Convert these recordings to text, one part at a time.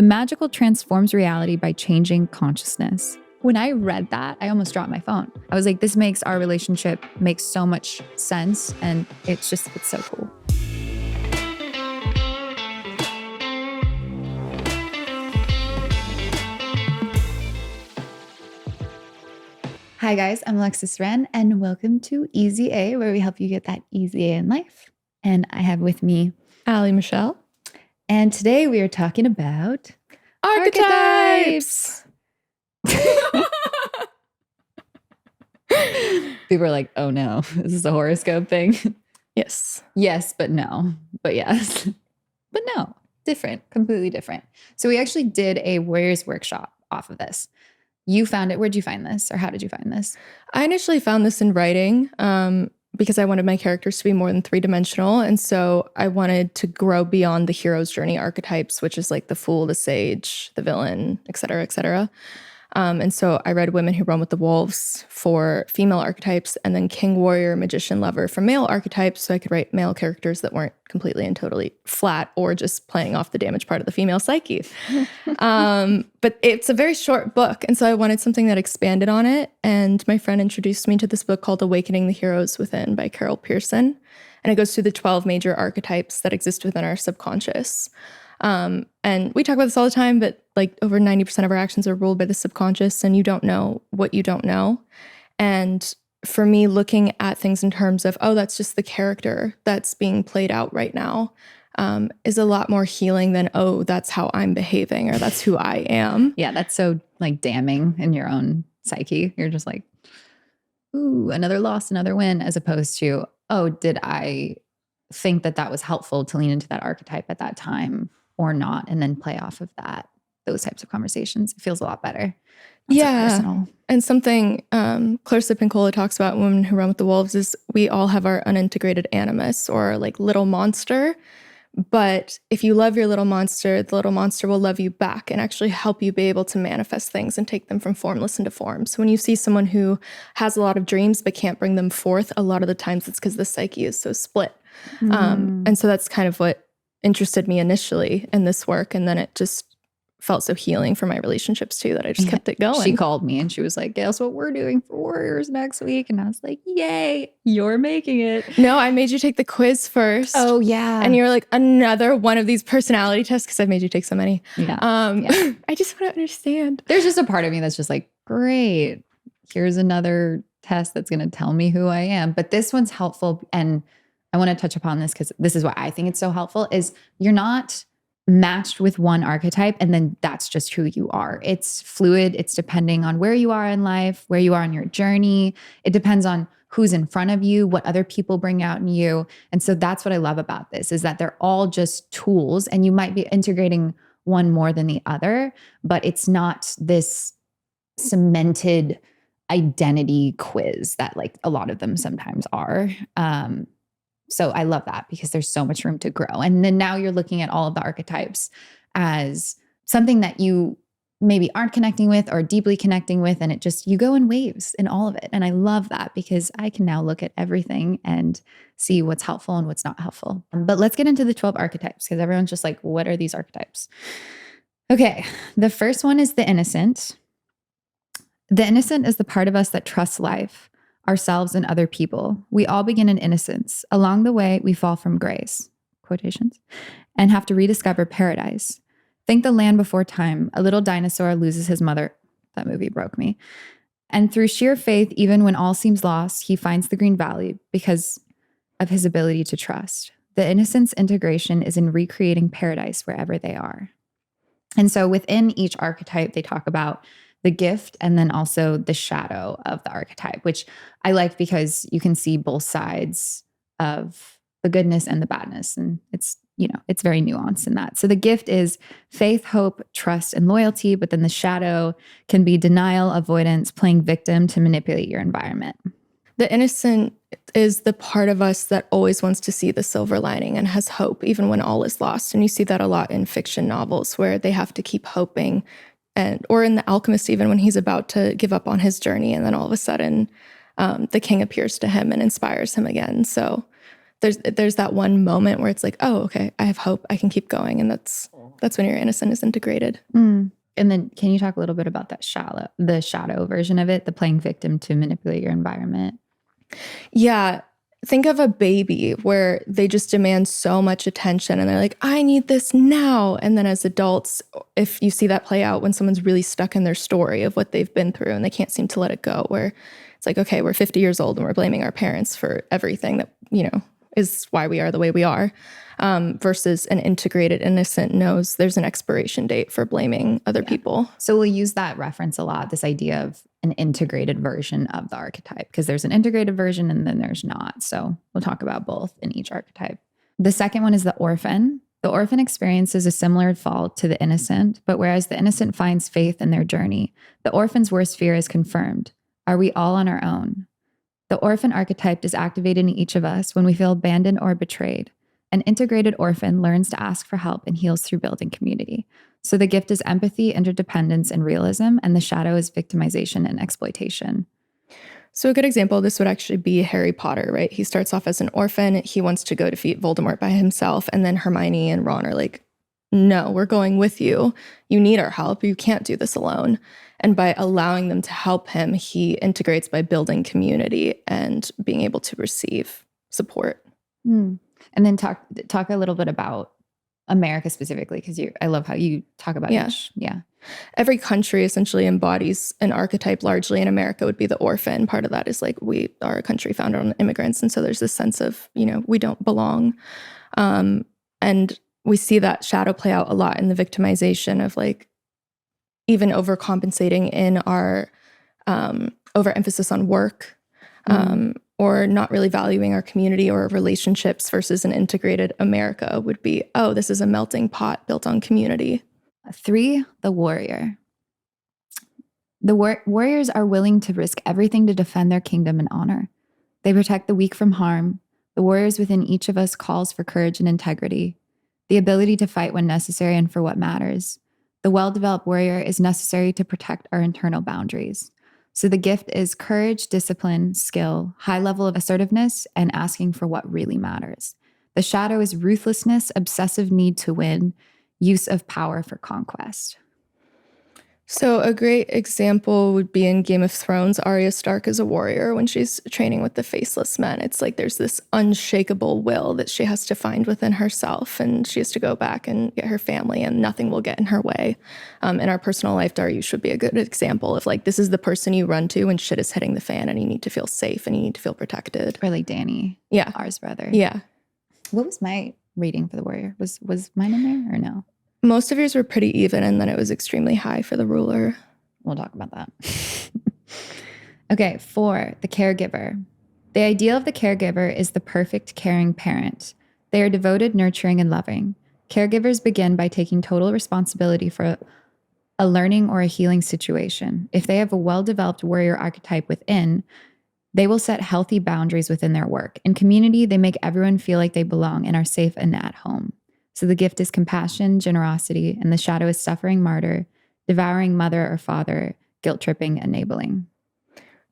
The magical transforms reality by changing consciousness. When I read that, I almost dropped my phone. I was like, this makes our relationship make so much sense. And it's so cool. Hi guys, I'm Alexis Wren, and welcome to Easy A, where we help you get that easy A in life. And I have with me Allie Michelle. And today we are talking about Archetypes. People are like, oh no, is this a horoscope thing? Yes. Yes, but no. But yes. But no. Different. Completely different. So we actually did a Warriors workshop off of this. You found it. Where'd you find this? Or how did you find this? I initially found this in writing because I wanted my characters to be more than three-dimensional. And so I wanted to grow beyond the hero's journey archetypes, which is like the fool, the sage, the villain, et cetera, et cetera. And so I read Women Who Run with the Wolves for female archetypes, and then King, Warrior, Magician, Lover for male archetypes, so I could write male characters that weren't completely and totally flat or just playing off the damaged part of the female psyche. But it's a very short book, and so I wanted something that expanded on it, and my friend introduced me to this book called Awakening the Heroes Within by Carol Pearson, and it goes through the 12 major archetypes that exist within our subconscious. And we talk about this all the time, but like over 90% of our actions are ruled by the subconscious, and you don't know what you don't know. And for me, looking at things in terms of, oh, that's just the character that's being played out right now, is a lot more healing than, oh, that's how I'm behaving or that's who I am. Yeah, that's so like damning in your own psyche. You're just like, ooh, another loss, another win, as opposed to, oh, did I think that that was helpful to lean into that archetype at that time or not, and then play off of that, those types of conversations. It feels a lot better. Yeah. Personal. And something Clarissa Pinkola talks about in Women Who Run with the Wolves is we all have our unintegrated animus or like little monster. But if you love your little monster, the little monster will love you back and actually help you be able to manifest things and take them from formless into form. So when you see someone who has a lot of dreams but can't bring them forth, a lot of the times it's because the psyche is so split. And so that's kind of what interested me initially in this work. And then it just felt so healing for my relationships too that I just kept it going. She called me and she was like, guess what we're doing for Warriors next week? And I was like, yay, you're making it. No, I made you take the quiz first. Oh, yeah. And you were like, another one of these personality tests, because I've made you take so many. Yeah. I just want to understand. There's just a part of me that's just like, great, here's another test that's going to tell me who I am. But this one's helpful. And I want to touch upon this because this is why I think it's so helpful, is you're not matched with one archetype and then that's just who you are. It's fluid. It's depending on where you are in life, where you are on your journey. It depends on who's in front of you, what other people bring out in you. And so that's what I love about this, is that they're all just tools, and you might be integrating one more than the other, but it's not this cemented identity quiz that like a lot of them sometimes are. So I love that because there's so much room to grow. And then now you're looking at all of the archetypes as something that you maybe aren't connecting with or deeply connecting with. And it just, you go in waves in all of it. And I love that because I can now look at everything and see what's helpful and what's not helpful. But let's get into the 12 archetypes because everyone's just like, what are these archetypes? Okay. The first one is the innocent. The innocent is the part of us that trusts life, ourselves, and other people. We all begin in innocence. Along the way, we fall from grace, quotations, and have to rediscover paradise. Think The Land Before Time. A little dinosaur loses his mother. That movie broke me. And through sheer faith, even when all seems lost, he finds the green valley because of his ability to trust. The innocence integration is in recreating paradise wherever they are. And so within each archetype, they talk about the gift and then also the shadow of the archetype, which I like because you can see both sides of the goodness and the badness. And it's, it's very nuanced in that. So the gift is faith, hope, trust, and loyalty. But then the shadow can be denial, avoidance, playing victim to manipulate your environment. The innocent is the part of us that always wants to see the silver lining and has hope even when all is lost. And you see that a lot in fiction novels where they have to keep hoping, or in The Alchemist, even when he's about to give up on his journey, and then all of a sudden the king appears to him and inspires him again. So there's that one moment where it's like, oh, okay, I have hope, I can keep going, and that's when your innocent is integrated. And then can you talk a little bit about that the shadow version of it, the playing victim to manipulate your environment? Yeah. Think of a baby where they just demand so much attention and they're like, I need this now. And then as adults, if you see that play out when someone's really stuck in their story of what they've been through and they can't seem to let it go, where it's like, okay, we're 50 years old and we're blaming our parents for everything that, is why we are the way we are, versus an integrated innocent knows there's an expiration date for blaming other people. So we'll use that reference a lot, this idea of an integrated version of the archetype, because there's an integrated version and then there's not. So we'll talk about both in each archetype. The second one is the orphan. The orphan experiences a similar fall to the innocent, but whereas the innocent finds faith in their journey, the orphan's worst fear is confirmed. Are we all on our own? The orphan archetype is activated in each of us when we feel abandoned or betrayed. An integrated orphan learns to ask for help and heals through building community. So the gift is empathy, interdependence, and realism, and the shadow is victimization and exploitation. So a good example of this would actually be Harry Potter, right? He starts off as an orphan. He wants to go defeat Voldemort by himself. And then Hermione and Ron are like, no, we're going with you. You need our help. You can't do this alone. And by allowing them to help him, he integrates by building community and being able to receive support. And then talk a little bit about America specifically, because I love how you talk about each. Yeah. Every country essentially embodies an archetype. Largely in America would be the orphan. Part of that is like we are a country founded on immigrants. And so there's this sense of, we don't belong. And we see that shadow play out a lot in the victimization of like even overcompensating in our overemphasis on work, or not really valuing our community or relationships, versus an integrated America would be, oh, this is a melting pot built on community. 3, the warrior. The warriors are willing to risk everything to defend their kingdom and honor. They protect the weak from harm. The warriors within each of us calls for courage and integrity, the ability to fight when necessary and for what matters. The well-developed warrior is necessary to protect our internal boundaries. So the gift is courage, discipline, skill, high level of assertiveness, and asking for what really matters. The shadow is ruthlessness, obsessive need to win, use of power for conquest. So a great example would be in Game of Thrones. Arya Stark is a warrior when she's training with the Faceless Men. It's like there's this unshakable will that she has to find within herself, and she has to go back and get her family, and nothing will get in her way. In our personal life, Dariush would be a good example of like, this is the person you run to when shit is hitting the fan and you need to feel safe and you need to feel protected. Or like Danny, ours brother. Yeah. What was my reading for the warrior? Was mine in there or no? Most of yours were pretty even, and then it was extremely high for the ruler. We'll talk about that. Okay, 4, the caregiver. The ideal of the caregiver is the perfect caring parent. They are devoted, nurturing, and loving. Caregivers begin by taking total responsibility for a learning or a healing situation. If they have a well-developed warrior archetype within, they will set healthy boundaries within their work. In community, they make everyone feel like they belong and are safe and at home. So the gift is compassion, generosity, and the shadow is suffering martyr, devouring mother or father, guilt-tripping, enabling.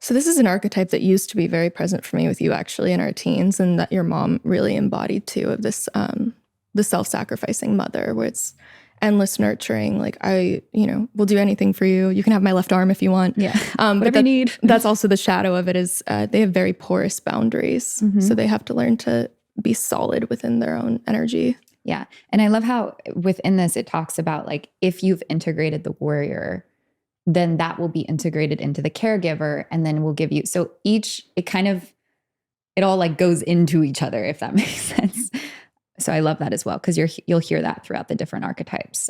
So this is an archetype that used to be very present for me with you actually in our teens, and that your mom really embodied too, of this, the self-sacrificing mother, where it's endless nurturing. Like, I, will do anything for you. You can have my left arm if you want. Yeah. Whatever you need. That's also the shadow of it, is they have very porous boundaries. Mm-hmm. So they have to learn to be solid within their own energy. Yeah. And I love how within this, it talks about like, if you've integrated the warrior, then that will be integrated into the caregiver, and then we'll give you, so it all like goes into each other, if that makes sense. So I love that as well, because you'll hear that throughout the different archetypes.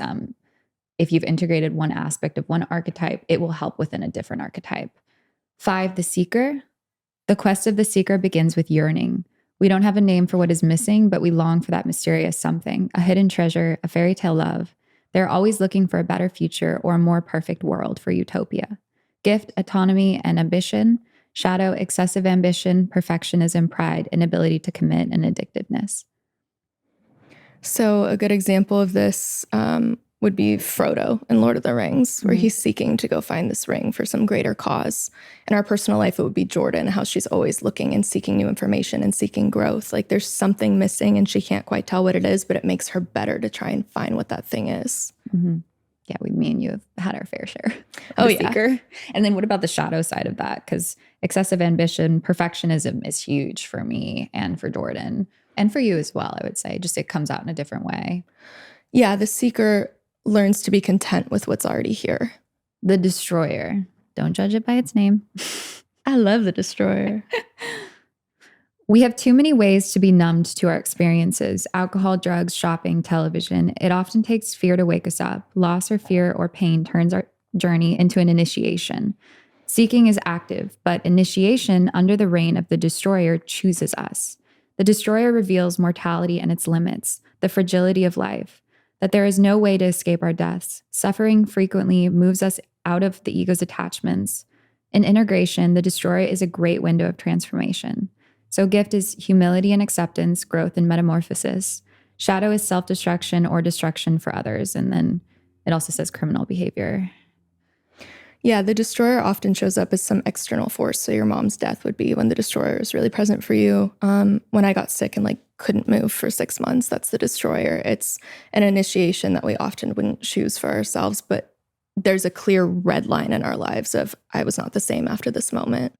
If you've integrated one aspect of one archetype, it will help within a different archetype. 5, the seeker. The quest of the seeker begins with yearning. We don't have a name for what is missing, but we long for that mysterious something, a hidden treasure, a fairy tale love. They're always looking for a better future or a more perfect world for utopia. Gift, autonomy, and ambition. Shadow, excessive ambition, perfectionism, pride, inability to commit, and addictiveness. So a good example of this would be Frodo in Lord of the Rings, where he's seeking to go find this ring for some greater cause. In our personal life, it would be Jordan, how she's always looking and seeking new information and seeking growth. Like there's something missing and she can't quite tell what it is, but it makes her better to try and find what that thing is. Mm-hmm. Yeah, me and you have had our fair share. Oh, yeah. Seeker. And then what about the shadow side of that? Because excessive ambition, perfectionism is huge for me and for Jordan and for you as well, I would say. Just it comes out in a different way. Yeah, the seeker learns to be content with what's already here. The destroyer. Don't judge it by its name. I love the destroyer. We have too many ways to be numbed to our experiences: alcohol, drugs, shopping, television. It often takes fear to wake us up. Loss or fear or pain turns our journey into an initiation. Seeking is active, but initiation, under the reign of the destroyer, chooses us. The destroyer reveals mortality and its limits, the fragility of life, that there is no way to escape our deaths. Suffering frequently moves us out of the ego's attachments. In integration, the destroyer is a great window of transformation. So gift is humility and acceptance, growth and metamorphosis. Shadow is self-destruction or destruction for others. And then it also says criminal behavior. Yeah, the destroyer often shows up as some external force. So your mom's death would be when the destroyer is really present for you. When I got sick and like couldn't move for 6 months, that's the destroyer. It's an initiation that we often wouldn't choose for ourselves, but there's a clear red line in our lives of I was not the same after this moment.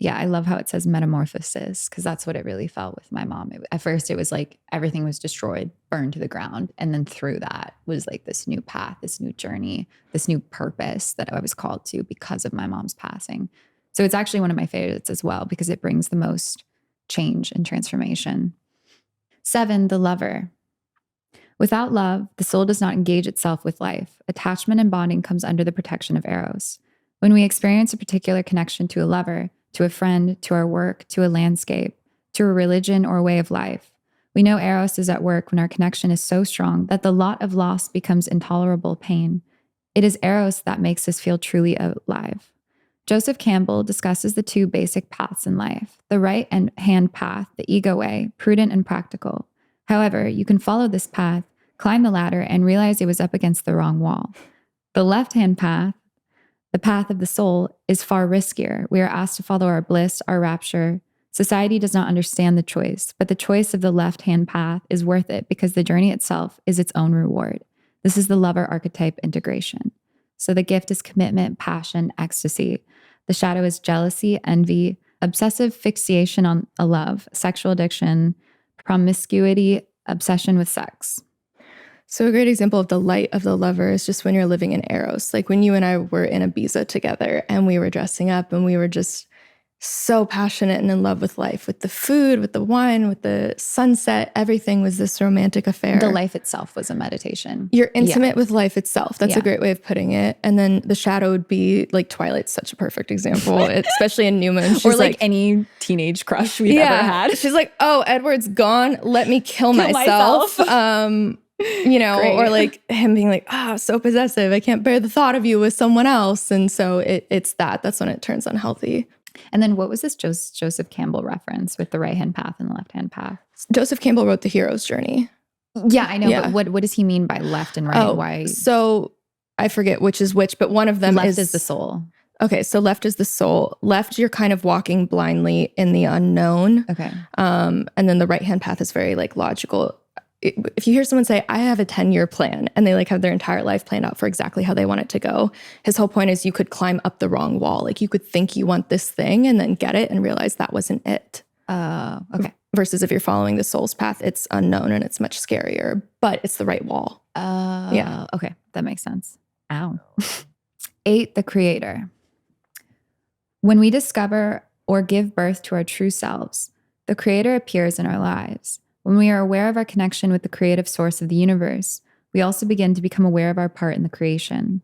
Yeah, I love how it says metamorphosis, because that's what it really felt with my mom. At first, it was like everything was destroyed, burned to the ground. And then through that was like this new path, this new journey, this new purpose that I was called to because of my mom's passing. So it's actually one of my favorites as well, because it brings the most change and transformation. 7, the lover. Without love, the soul does not engage itself with life. Attachment and bonding comes under the protection of Eros. When we experience a particular connection to a lover, to a friend, to our work, to a landscape, to a religion or a way of life, we know Eros is at work when our connection is so strong that the lot of loss becomes intolerable pain. It is Eros that makes us feel truly alive. Joseph Campbell discusses the 2 basic paths in life: the right-hand path, the ego way, prudent and practical. However, you can follow this path, climb the ladder, and realize it was up against the wrong wall. The left-hand path, the path of the soul, is far riskier. We are asked to follow our bliss, our rapture. Society does not understand the choice, but the choice of the left-hand path is worth it because the journey itself is its own reward. This is the lover archetype integration. So the gift is commitment, passion, ecstasy. The shadow is jealousy, envy, obsessive fixation on a love, sexual addiction, promiscuity, obsession with sex. So a great example of the light of the lover is just when you're living in Eros. Like when you and I were in Ibiza together and we were dressing up and we were just so passionate and in love with life, with the food, with the wine, with the sunset. Everything was this romantic affair. The life itself was a meditation. You're intimate with life itself. That's a great way of putting it. And then the shadow would be like Twilight's such a perfect example, especially in New Moon. She's or like any teenage crush we've ever had. She's like, oh, Edward's gone. Let me kill myself. Great. Or like him being like, so possessive. I can't bear the thought of you with someone else. And so it's that's when it turns unhealthy. And then what was this Joseph Campbell reference with the right-hand path and the left-hand path? Joseph Campbell wrote The Hero's Journey. Yeah, I know. But what does he mean by left and right? Why? So I forget which is which, but one of them left is the soul. Okay, so left is the soul. Left, you're kind of walking blindly in the unknown. Okay. And then the right-hand path is very like logical. If you hear someone say, I have a 10-year plan, and they like have their entire life planned out for exactly how they want it to go, his whole point is you could climb up the wrong wall. Like you could think you want this thing and then get it and realize that wasn't it. Okay. Versus if you're following the soul's path, it's unknown and it's much scarier, but it's the right wall. Yeah. Okay. That makes sense. Ow. 8, the creator. When we discover or give birth to our true selves, the creator appears in our lives. When we are aware of our connection with the creative source of the universe, we also begin to become aware of our part in the creation.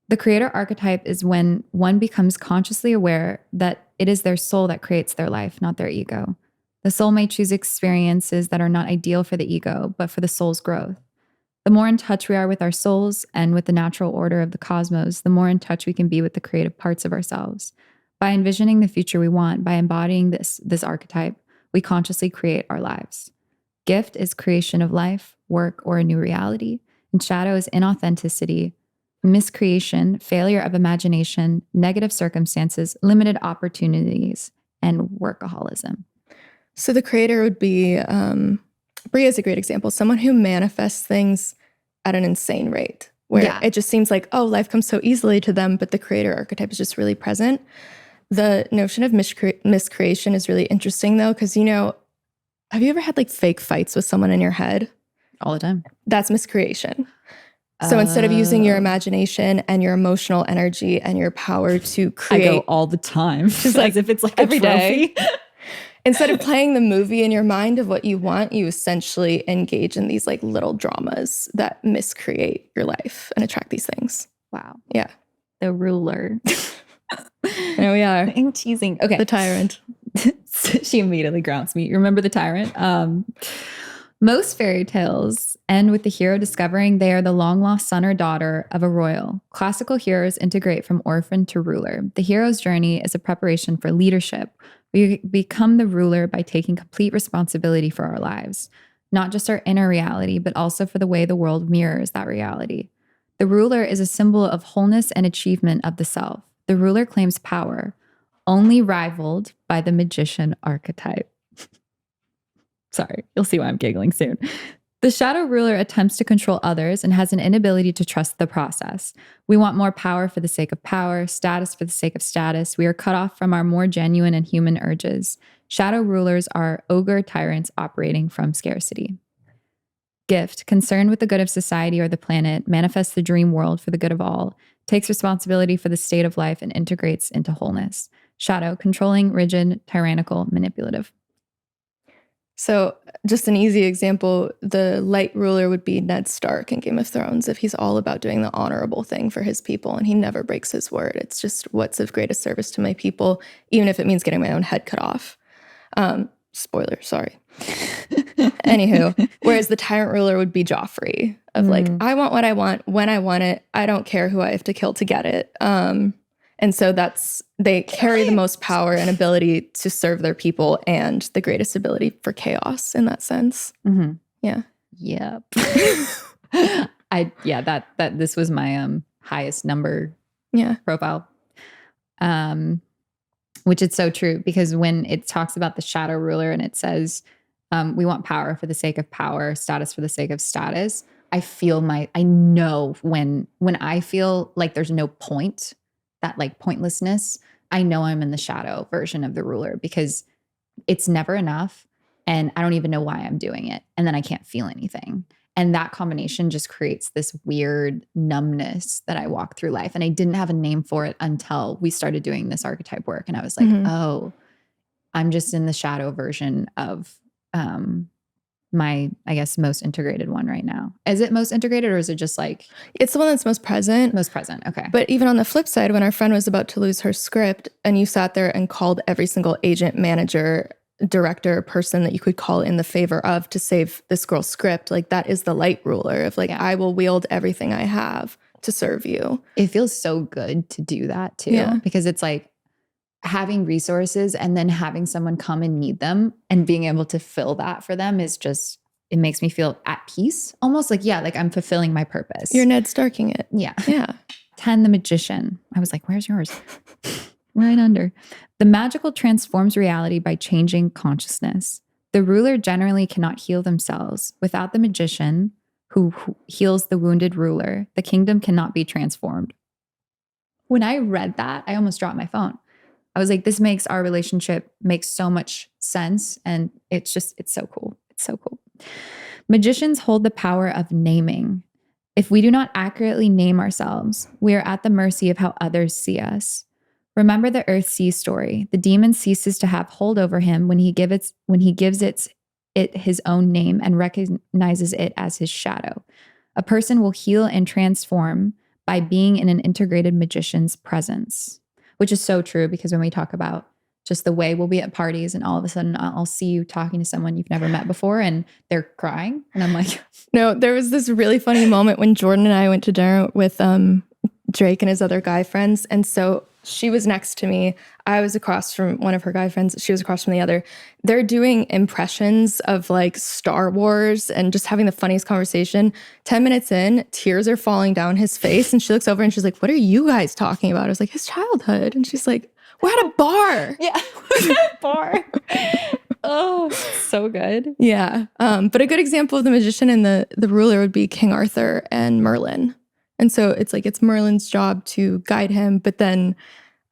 The creator archetype is when one becomes consciously aware that it is their soul that creates their life, not their ego. The soul may choose experiences that are not ideal for the ego, but for the soul's growth. The more in touch we are with our souls and with the natural order of the cosmos, the more in touch we can be with the creative parts of ourselves. By envisioning the future we want, by embodying this archetype, we consciously create our lives. Gift is creation of life, work, or a new reality. And shadow is inauthenticity, miscreation, failure of imagination, negative circumstances, limited opportunities, and workaholism. So the creator would be, Bria is a great example, someone who manifests things at an insane rate, where it just seems like, oh, life comes so easily to them, but the creator archetype is just really present. The notion of miscreation is really interesting, though, because, you know, have you ever had like fake fights with someone in your head? All the time. That's miscreation. So instead of using your imagination and your emotional energy and your power to create... I go all the time. Just like, as if it's like every a trophy. Day. Instead of playing the movie in your mind of what you want, you essentially engage in these like little dramas that miscreate your life and attract these things. Wow. Yeah. The ruler. There we are. I'm teasing. Okay. The tyrant. She immediately grounds me. You remember the tyrant? Most fairy tales end with the hero discovering they are the long-lost son or daughter of a royal. Classical heroes integrate from orphan to ruler. The hero's journey is a preparation for leadership. We become the ruler by taking complete responsibility for our lives, not just our inner reality, but also for the way the world mirrors that reality. The ruler is a symbol of wholeness and achievement of the self. The ruler claims power, only rivaled by the magician archetype. Sorry, you'll see why I'm giggling soon. The shadow ruler attempts to control others and has an inability to trust the process. We want more power for the sake of power, status for the sake of status. We are cut off from our more genuine and human urges. Shadow rulers are ogre tyrants operating from scarcity. Gift, concerned with the good of society or the planet, manifests the dream world for the good of all, takes responsibility for the state of life and integrates into wholeness. Shadow, controlling, rigid, tyrannical, manipulative. So just an easy example, the light ruler would be Ned Stark in Game of Thrones, if he's all about doing the honorable thing for his people and he never breaks his word. It's just what's of greatest service to my people, even if it means getting my own head cut off. Spoiler, sorry. Anywho, whereas the tyrant ruler would be Joffrey of like, I want what I want when I want it. I don't care who I have to kill to get it. And so they carry the most power and ability to serve their people and the greatest ability for chaos in that sense. Mm-hmm. Yeah. Yep. That this was my highest number profile. Which is so true, because when it talks about the shadow ruler and it says we want power for the sake of power, status for the sake of status, I know when I feel like there's no point, that like pointlessness, I know I'm in the shadow version of the ruler, because it's never enough and I don't even know why I'm doing it. And then I can't feel anything. And that combination just creates this weird numbness that I walk through life. And I didn't have a name for it until we started doing this archetype work. And I was like, oh, I'm just in the shadow version of my, I guess, most integrated one right now. Is it most integrated, or is it just like... It's the one that's most present. Most present, okay. But even on the flip side, when our friend was about to lose her script and you sat there and called every single agent, manager, director, person that you could call in the favor of to save this girl's script, like that is the light ruler of like, I will wield everything I have to serve you. It feels so good to do that too, because it's like having resources and then having someone come and need them and being able to fill that for them is just, it makes me feel at peace. Almost like, like I'm fulfilling my purpose. You're Ned Starking it. Yeah. Yeah. 10, the magician. I was like, where's yours? Right under. The magical transforms reality by changing consciousness. The ruler generally cannot heal themselves. Without the magician who heals the wounded ruler, the kingdom cannot be transformed. When I read that, I almost dropped my phone. I was like, this makes our relationship make so much sense. And it's so cool. It's so cool. Magicians hold the power of naming. If we do not accurately name ourselves, we are at the mercy of how others see us. Remember the Earthsea story. The demon ceases to have hold over him when he gives it his own name and recognizes it as his shadow. A person will heal and transform by being in an integrated magician's presence. Which is so true, because when we talk about just the way we'll be at parties and all of a sudden I'll see you talking to someone you've never met before and they're crying. And I'm like... No, there was this really funny moment when Jordan and I went to dinner with Drake and his other guy friends. And so She was next to me. I was across from one of her guy friends. She was across from the other. They're doing impressions of like Star Wars and just having the funniest conversation. 10 minutes in, tears are falling down his face. And she looks over and she's like, what are you guys talking about? I was like, his childhood. And she's like, we're at a bar. Yeah, we're at a bar. Oh, so good. Yeah. But a good example of the magician and the ruler would be King Arthur and Merlin. And so it's like it's Merlin's job to guide him, but then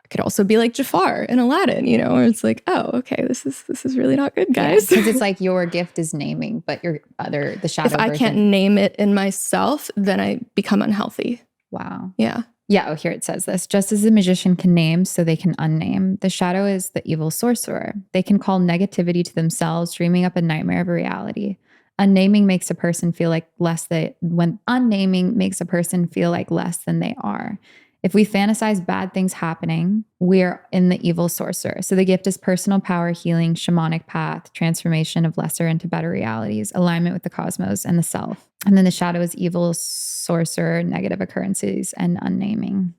it could also be like Jafar and Aladdin, you know, where it's like, oh, okay, this is really not good, guys. Because it's like your gift is naming, but the shadow If I can't name it in myself, then I become unhealthy. Wow. Yeah. Yeah, here it says this. Just as the magician can name, so they can unname. The shadow is the evil sorcerer. They can call negativity to themselves, dreaming up a nightmare of a reality. Unnaming makes a person feel like when unnaming makes a person feel like less than they are. If we fantasize bad things happening, we're in the evil sorcerer. So the gift is personal power, healing, shamanic path, transformation of lesser into better realities, alignment with the cosmos and the self. And then the shadow is evil sorcerer, negative occurrences, and unnaming.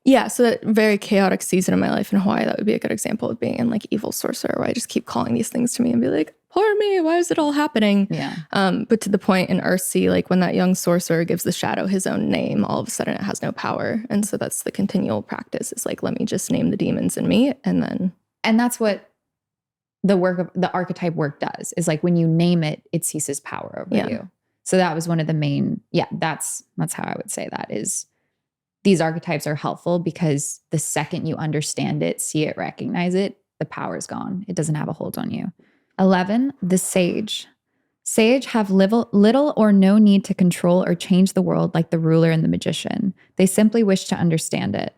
Yeah, so that very chaotic season of my life in Hawaii, that would be a good example of being in like evil sorcerer, where I just keep calling these things to me and be like, poor me, why is it all happening? Yeah. But to the point in Earthsea, like when that young sorcerer gives the shadow his own name, all of a sudden it has no power. And so that's the continual practice, is like, let me just name the demons in me. And that's what the work of the archetype work does, is like when you name it, it ceases power over you. So that was one of the main, that's how I would say that is. These archetypes are helpful because the second you understand it, see it, recognize it, the power is gone. It doesn't have a hold on you. 11, the sage. Sage have little or no need to control or change the world like the ruler and the magician. They simply wish to understand it.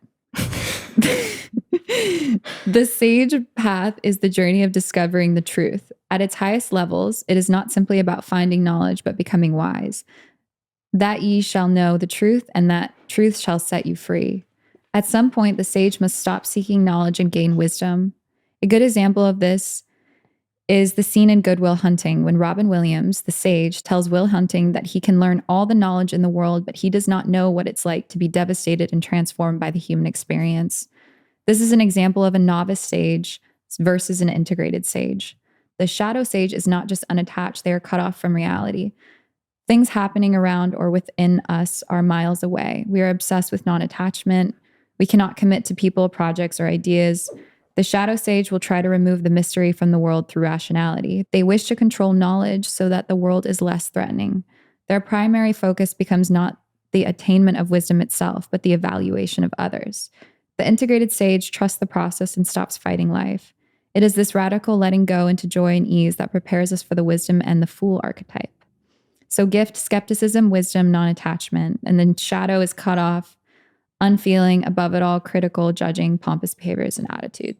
The sage path is the journey of discovering the truth. At its highest levels, it is not simply about finding knowledge, but becoming wise. That ye shall know the truth, and that truth shall set you free. At some point, the sage must stop seeking knowledge and gain wisdom. A good example of this is the scene in Good Will Hunting when Robin Williams, the sage, tells Will Hunting that he can learn all the knowledge in the world, but he does not know what it's like to be devastated and transformed by the human experience. This is an example of a novice sage versus an integrated sage. The shadow sage is not just unattached, they are cut off from reality. Things happening around or within us are miles away. We are obsessed with non-attachment. We cannot commit to people, projects, or ideas. The shadow sage will try to remove the mystery from the world through rationality. They wish to control knowledge so that the world is less threatening. Their primary focus becomes not the attainment of wisdom itself, but the evaluation of others. The integrated sage trusts the process and stops fighting life. It is this radical letting go into joy and ease that prepares us for the wisdom and the fool archetype. So gift, skepticism, wisdom, non-attachment. And then shadow is cut off, unfeeling, above it all, critical, judging, pompous behaviors and attitude.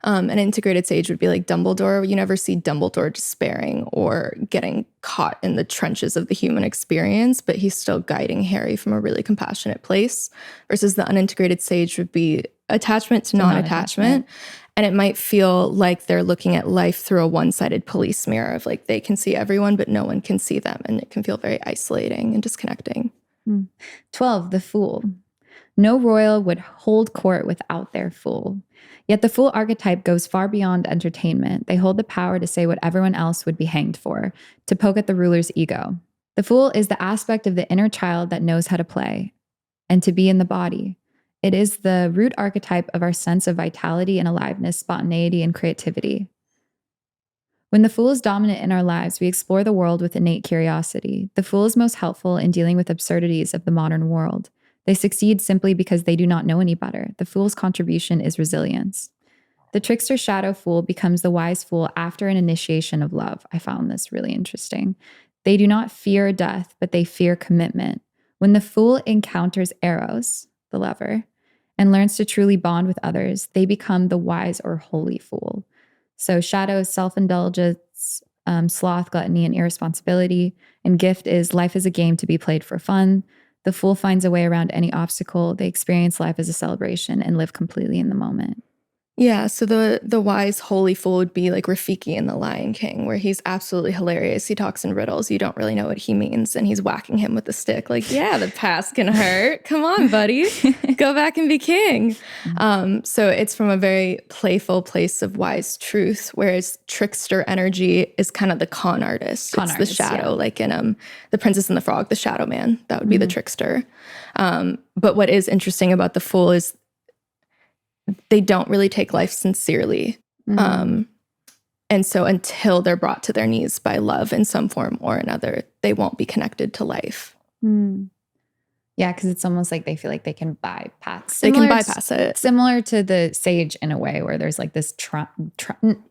An integrated sage would be like Dumbledore. You never see Dumbledore despairing or getting caught in the trenches of the human experience, but he's still guiding Harry from a really compassionate place. Versus the unintegrated sage would be attachment to non-attachment. And it might feel like they're looking at life through a one-sided police mirror of like they can see everyone, but no one can see them. And it can feel very isolating and disconnecting. 12, the fool. No royal would hold court without their fool. Yet the fool archetype goes far beyond entertainment. They hold the power to say what everyone else would be hanged for, to poke at the ruler's ego. The fool is the aspect of the inner child that knows how to play and to be in the body. It is the root archetype of our sense of vitality and aliveness, spontaneity, and creativity. When the fool is dominant in our lives, we explore the world with innate curiosity. The fool is most helpful in dealing with absurdities of the modern world. They succeed simply because they do not know any better. The fool's contribution is resilience. The trickster shadow fool becomes the wise fool after an initiation of love. I found this really interesting. They do not fear death, but they fear commitment. When the fool encounters Eros, the lover, and learns to truly bond with others, they become the wise or holy fool. So shadow is self-indulgence, sloth, gluttony, and irresponsibility. And gift is life is a game to be played for fun. The fool finds a way around any obstacle. They experience life as a celebration and live completely in the moment. Yeah, so the wise holy fool would be like Rafiki in The Lion King, where he's absolutely hilarious. He talks in riddles. You don't really know what he means, and he's whacking him with a stick. Like, yeah, the past can hurt. Come on, buddy, go back and be king. So it's from a very playful place of wise truth, whereas trickster energy is kind of the con artist. It's the shadow, like in The Princess and the Frog, the shadow man. That would be the trickster. But what is interesting about the fool is they don't really take life sincerely. And so until they're brought to their knees by love in some form or another, they won't be connected to life. Yeah, because it's almost like they feel like they can bypass. They can bypass it. Similar to the sage in a way, where there's like this,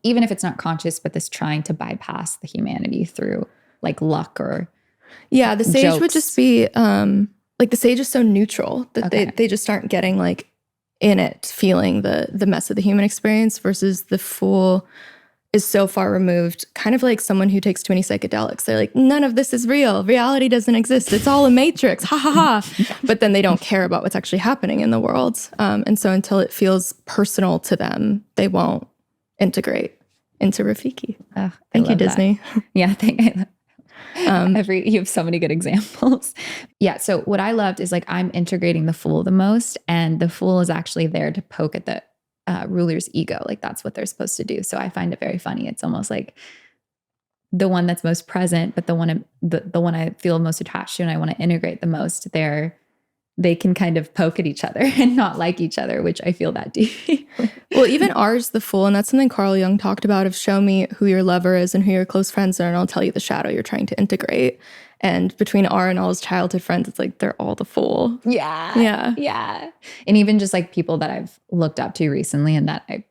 even if it's not conscious, but this trying to bypass the humanity through like luck or the sage jokes. would just be like the sage is so neutral that they just aren't getting like in it, feeling the mess of the human experience, versus the fool is so far removed, kind of like someone who takes too many psychedelics. They're like, none of this is real. Reality doesn't exist. It's all a matrix. Ha ha ha. But then they don't care about what's actually happening in the world. And so until it feels personal to them, they won't integrate into Rafiki. Thank you, Disney. Yeah, you have so many good examples. Yeah. So what I loved is like, I'm integrating the fool the most, and the fool is actually there to poke at the ruler's ego. Like that's what they're supposed to do. So I find it very funny. It's almost like the one that's most present, but the one I feel most attached to and I want to integrate the most, they can kind of poke at each other and not like each other, which I feel that deep. Well, even R's the fool, and that's something Carl Jung talked about, of show me who your lover is and who your close friends are, and I'll tell you the shadow you're trying to integrate. And between R and all his childhood friends, it's like they're all the fool. Yeah. And even just like people that I've looked up to recently and that I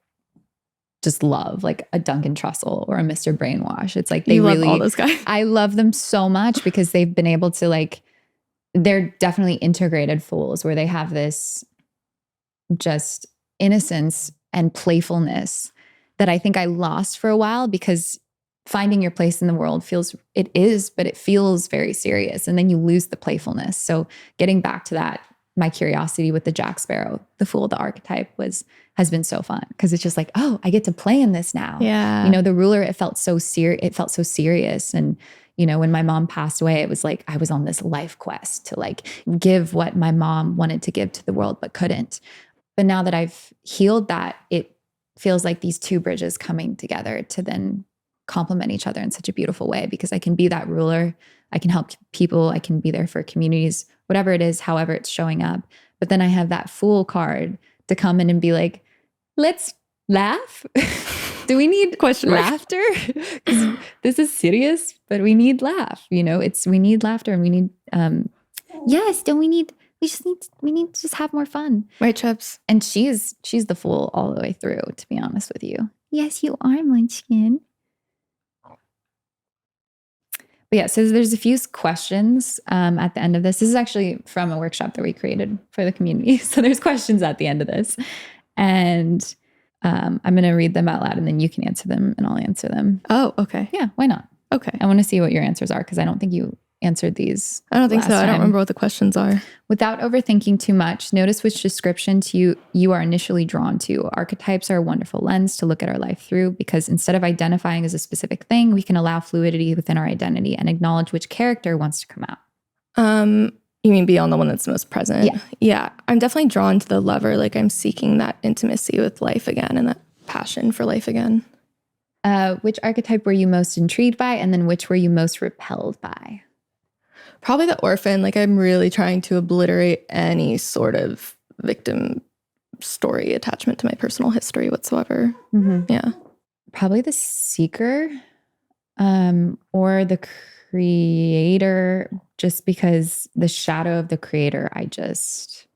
just love, like a Duncan Trussell or a Mr. Brainwash. It's like they love really, all those guys. I love them so much because they've been able to like, they're definitely integrated fools where they have this just innocence and playfulness that I think I lost for a while, because finding your place in the world but it feels very serious. And then you lose the playfulness. So getting back to that, my curiosity with the Jack Sparrow, the fool, the archetype has been so fun, because it's just like, oh, I get to play in this now. Yeah. You know, the ruler, it felt so serious. And you know, when my mom passed away, it was like I was on this life quest to like give what my mom wanted to give to the world but couldn't. But now that I've healed that, it feels like these two bridges coming together to then complement each other in such a beautiful way, because I can be that ruler, I can help people, I can be there for communities, whatever it is, however it's showing up. But then I have that fool card to come in and be like, let's laugh. Do we need laughter? Because this is serious, but we need laugh. You know, we need laughter, and we need, we need to just have more fun. Right, Chubbs? And she's the fool all the way through, to be honest with you. Yes, you are, Munchkin. But yeah, so there's a few questions at the end of this. This is actually from a workshop that we created for the community. So there's questions at the end of this. And I'm going to read them out loud, and then you can answer them and I'll answer them. Oh, okay. Yeah, why not? Okay. I want to see what your answers are, because I don't think you answered these. I don't think so. I don't remember what the questions are. Without overthinking too much, notice which descriptions you are initially drawn to. Archetypes are a wonderful lens to look at our life through, because instead of identifying as a specific thing, we can allow fluidity within our identity and acknowledge which character wants to come out. You mean beyond the one that's most present? Yeah. Yeah. I'm definitely drawn to the lover. Like I'm seeking that intimacy with life again and that passion for life again. Which archetype were you most intrigued by? And then which were you most repelled by? Probably the orphan. Like I'm really trying to obliterate any sort of victim story attachment to my personal history whatsoever. Mm-hmm. Yeah. Probably the seeker or the creator, just because the shadow of the creator, just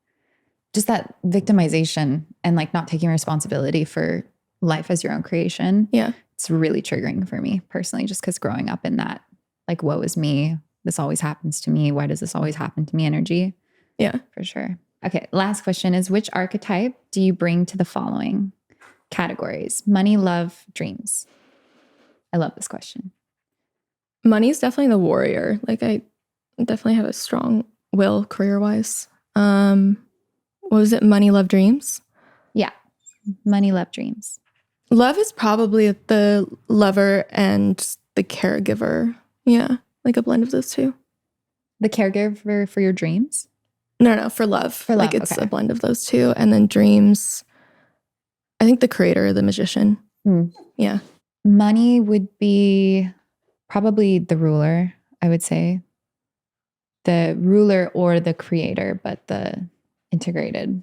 that victimization and like not taking responsibility for life as your own creation. Yeah. It's really triggering for me personally, just because growing up in that, like, woe is me. This always happens to me. Why does this always happen to me energy? Yeah. For sure. Okay. Last question is, which archetype do you bring to the following categories? Money, love, dreams. I love this question. Money is definitely the warrior. Like I definitely have a strong will career-wise. What was it? Money, love, dreams? Yeah. Money, love, dreams. Love is probably the lover and the caregiver. Yeah, like a blend of those two. The caregiver for your dreams? No, for love. For love, like it's okay. a blend of those two. And then dreams, I think the creator, the magician. Yeah. Money would be probably the ruler, I would say. The ruler or the creator, but the integrated.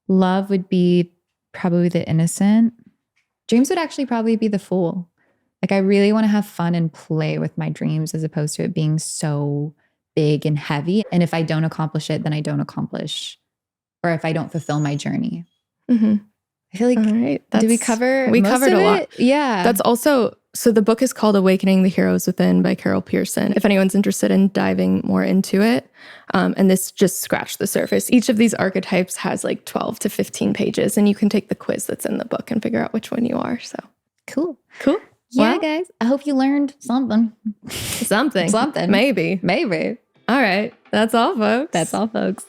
Love would be probably the innocent. Dreams would actually probably be the fool. Like I really want to have fun and play with my dreams as opposed to it being so big and heavy. And if I don't accomplish it, then I don't accomplish, or if I don't fulfill my journey. Mm-hmm. I feel like, all right. did we cover We most covered of a lot. it? Yeah. That's also, so the book is called Awakening the Heroes Within by Carol Pearson. If anyone's interested in diving more into it, and this just scratched the surface. Each of these archetypes has like 12 to 15 pages, and you can take the quiz that's in the book and figure out which one you are. So cool. Yeah, well, guys, I hope you learned something. Something. Maybe. All right. That's all, folks. That's all, folks.